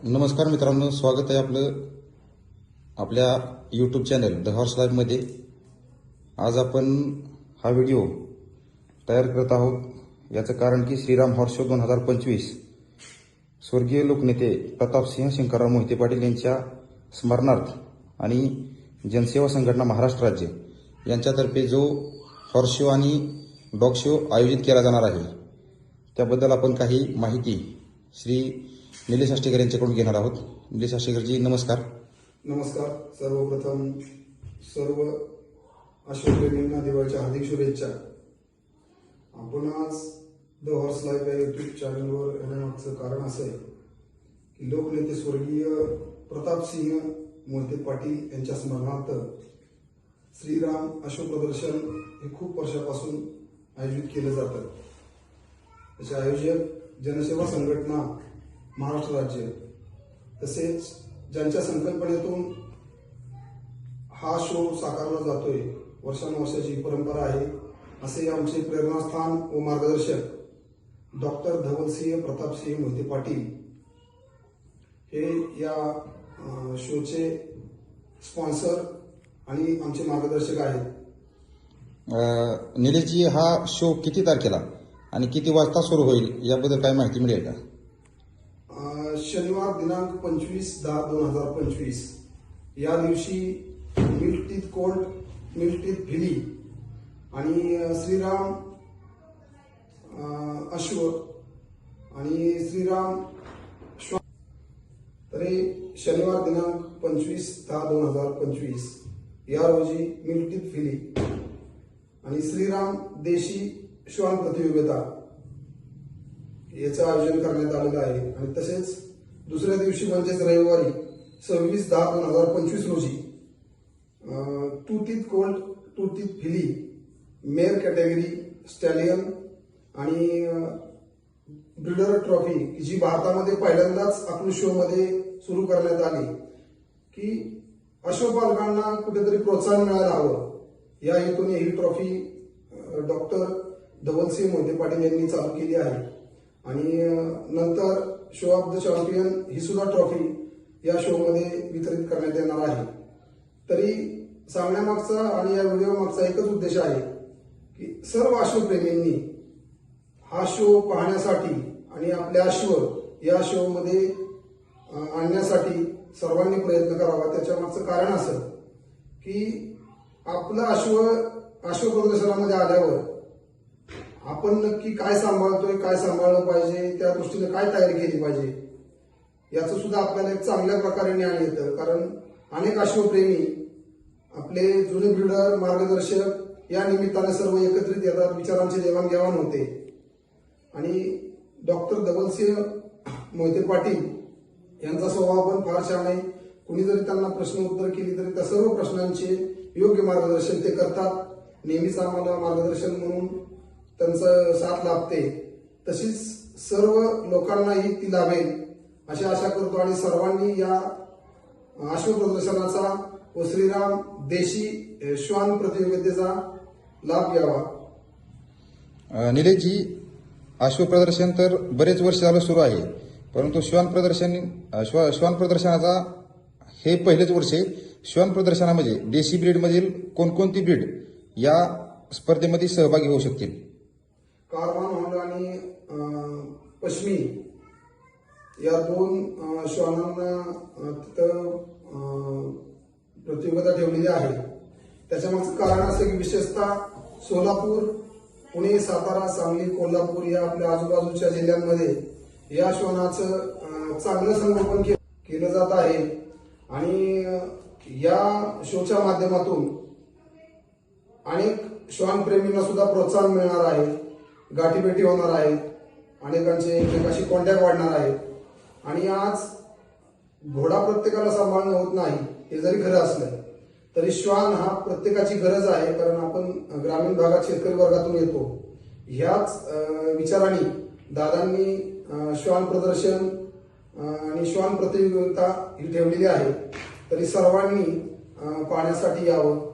नमस्कार मित्रांनो, स्वागत आहे आपल्या यूट्यूब चॅनल द हॉर्स लाईफमध्ये। आज आपण हा व्हिडिओ तयार करत आहोत याचं कारण की श्रीराम हॉर्स शो 2025 स्वर्गीय लोकनेते प्रतापसिंह शंकरराव मोहिते पाटील यांच्या स्मरणार्थ आणि जनसेवा संघटना महाराष्ट्र राज्य यांच्यातर्फे जो हॉर्स शो आणि डॉग शो आयोजित केला जाणार आहे त्याबद्दल आपण काही माहिती श्री निलेश आष्टेकर यांच्याकडून घेणार आहोत। निलेश आष्टेकरजी नमस्कार। नमस्कार। सर्वप्रथम सर्व अश्वप्रेमींना दिवाळीच्या हार्दिक शुभेच्छा। आपण आज द हॉर्स लाईफ या यूट्यूब चॅनलवर येण्यामागचं कारण असं आहे की लोकनेते स्वर्गीय प्रतापसिंह मोहिते पाटील यांच्या स्मरणार्थ श्रीराम अश्व प्रदर्शन हे खूप वर्षापासून आयोजित केलं जातं। त्याचे आयोजक जनसेवा संघटना महाराष्ट्र राज्य, तसेच ज्यांच्या संकल्पनेतून हा शो साकारला जातोय, वर्षानुवर्षाची परंपरा आहे, असे आमचे प्रेरणास्थान व मार्गदर्शक डॉक्टर धवलसिंह प्रतापसिंह मोहिते पाटील हे या शोचे स्पॉन्सर आणि आमचे मार्गदर्शक आहेत। निलेशजी, हा शो किती तारखेला आणि किती वाजता सुरू होईल याबद्दल काय माहिती मिळेल का? शनिवार दिनांक 25/10/2025 या दिवशी milk teeth cold, milk teeth भिली आणि श्रीराम अश्व आणि श्रीराम श्वान, तर शनिवार दिनांक 25/10/2025 या रोजी मिल्क टीथ भिली आणि श्रीराम देशी श्वान प्रतियोगिता याचं आयोजन करण्यात आलेलं आहे। आणि तसेच दुसऱ्या दिवशी म्हणजेच रविवारी 26/10/2025 रोजी two teeth colt, two teeth filly mare category stallion आणि ब्रीडर ट्रॉफी जी भारतामध्ये पहिल्यांदाच आपण शो मध्ये सुरू करण्यात आली की अश्वपालकांना कुठेतरी प्रोत्साहन मिळायला हवं, या हेतूने ही ट्रॉफी डॉक्टर धवलसिंह मोहिते पाटील यांनी चालू केली आहे। आणि नंतर शो ऑफ द चॅम्पियन ही सुद्धा ट्रॉफी या शो मध्ये वितरित करण्यात येणार आहे। तरी सांगण्यामागचा आणि या व्हिडिओ मागचा एकच उद्देश आहे की सर्व अश्वप्रेमींनी हा शो पाहण्यासाठी आणि आपले अश्व या शो मध्ये आणण्यासाठी सर्वांनी प्रयत्न करावा। त्याच्या मागचं कारण असं की आपलं अश्व प्रदर्शनामध्ये आल्यावर आपण नक्की काय सांभाळतोय, काय सांभाळलं पाहिजे, त्या दृष्टीने काय तयारी केली पाहिजे याचं सुद्धा आपल्याला एक चांगल्या प्रकारे ज्ञान येतं। कारण अनेक अश्वप्रेमी आपले जुने ब्रीडर, मार्गदर्शक या निमित्ताने सर्व एकत्रित येतात, विचारांची देवाणघेवाण होते। आणि डॉक्टर धवलसिंह मोहिते पाटील यांचा स्वभाव पण फार छान आहे। कुणी जरी त्यांना प्रश्न उत्तर केली तरी त्या सर्व प्रश्नांचे योग्य मार्गदर्शन ते करतात। नेहमीच आम्हाला मार्गदर्शन म्हणून त्यांचं साथ लाभते, तशीच सर्व लोकांनाही ती लाभेल अशी आशा करतो। आणि सर्वांनी या अश्व प्रदर्शनाचा व श्रीराम देशी श्वान प्रतियोगितेचा लाभ घ्यावा। निलेशजी, अश्व प्रदर्शन तर बरेच वर्ष झालं सुरू आहे, परंतु श्वान प्रदर्शनाचा हे पहिलेच वर्ष आहे। श्वान प्रदर्शनामध्ये देशी ब्रीडमधील कोणकोणती ब्रीड या स्पर्धेमध्ये सहभागी होऊ शकतील? कारवान होंड आणि पश्मी या दोन श्वानांना तिथं प्रतियोगिता ठेवलेली आहे। त्याच्यामागचं कारण असं की विशेषतः सोलापूर, पुणे, सातारा, सांगली, कोल्हापूर या आपल्या आजूबाजूच्या जिल्ह्यांमध्ये या श्वानाचं चांगलं संगोपन केलं जात आहे। आणि या शोच्या माध्यमातून अनेक श्वानप्रेमींना सुद्धा प्रोत्साहन मिळणार आहे, गाठीभेटी होणार आहेत, अनेकांचे एकमेकाशी कॉन्टॅक्ट वाढणार आहेत। आणि आज घोडा प्रत्येकाला सांभाळणं होत नाही हे जरी खरं असलं तरी श्वान हा प्रत्येकाची गरज आहे, कारण आपण ग्रामीण भागात शेतकरी वर्गातून येतो। ह्याच विचाराने दादांनी श्वान प्रदर्शन आणि श्वान प्रतियोगिता ही ठेवलेली आहे। तरी सर्वांनी पाहण्यासाठी यावं।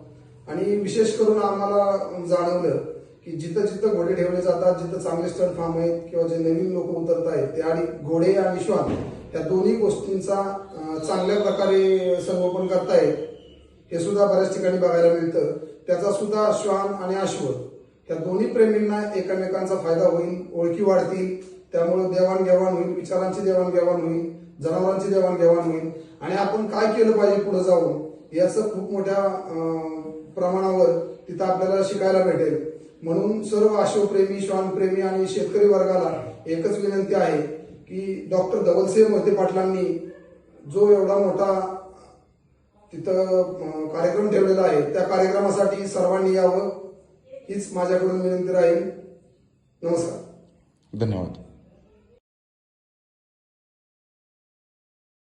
आणि विशेष करून आम्हाला जाणवलं की जिथं जिथं घोडे ठेवले जातात, जिथं चांगले स्टंट फार्म आहेत किंवा जे नवीन लोक उतरत आहेत, ते आणि घोडे आणि श्वान या दोन्ही गोष्टींचा चांगल्या प्रकारे संगोपन करतायत हे सुद्धा बऱ्याच ठिकाणी बघायला मिळतं. त्याचा सुद्धा श्वान आणि अश्व या दोन्ही प्रेमींना एकमेकांचा फायदा होईल, ओळखी वाढतील, त्यामुळे देवाणघेवाण होईल, विचारांची देवाणघेवाण होईल, जनावरांची देवाणघेवाण होईल आणि आपण काय केलं पाहिजे पुढे जाऊन याचं खूप मोठ्या प्रमाणावर तिथं आपल्याला शिकायला भेटेल. म्हणून सर्व अश्वप्रेमी, श्वानप्रेमी आणि शेतकरी वर्गाला एकच विनंती आहे की डॉक्टर धवलसिंह मोहिते पाटलांनी जो एवढा मोठा तिथं कार्यक्रम ठेवलेला आहे त्या कार्यक्रमासाठी सर्वांनी यावं हीच माझ्याकडून विनंती राहील. नमस्कार. धन्यवाद.